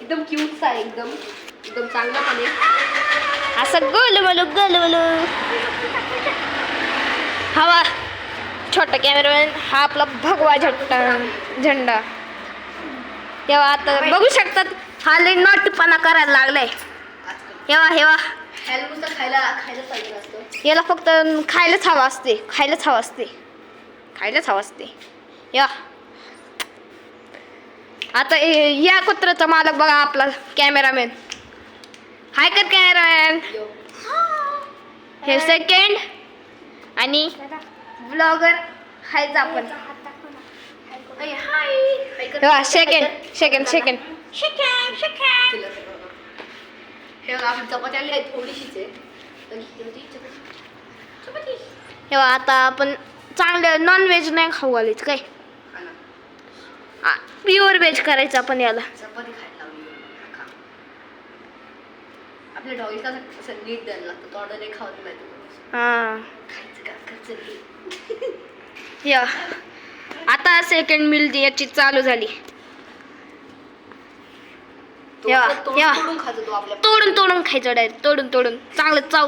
एकदम क्यूटचा आहे, एकदम एकदम चांगला पण आहे. असं गोलमलू हवा. छोटा कॅमेरामॅन हा आपला भगवा झेंडा. तेव्हा आता बघू शकतात हा लई नॉटीपणा करायला लागलाय. हेवा ह्याला नुसतं खायला पाहिजे असतं. याला फक्त खायलाच हवं असते. या आता या कुत्र्याचा मालक बघा आपला कॅमेरामॅन. हाय कर कॅमेरामॅन. हे सेकंड आणि ब्लॉगर हायच आपण. सेकंड हे आपण चपाती आणली आहे, थोडीशीच आहे. तेव्हा आता आपण चांगलं नॉनव्हेज नाही खाऊ घालायचं काय, प्युअर व्हेज करायचं आपण याला. चपाती खायला लावली. आपल्या डॉगीला असं नीट द्यायला लागतं, तोंड नाही खाऊ दिलं खायचं का या आता सेकंड मिल याची चालू झाली. तोडून खायचं तो आपल्या. तोडून खायचं डायरेक्ट, तोडून चांगलं चाव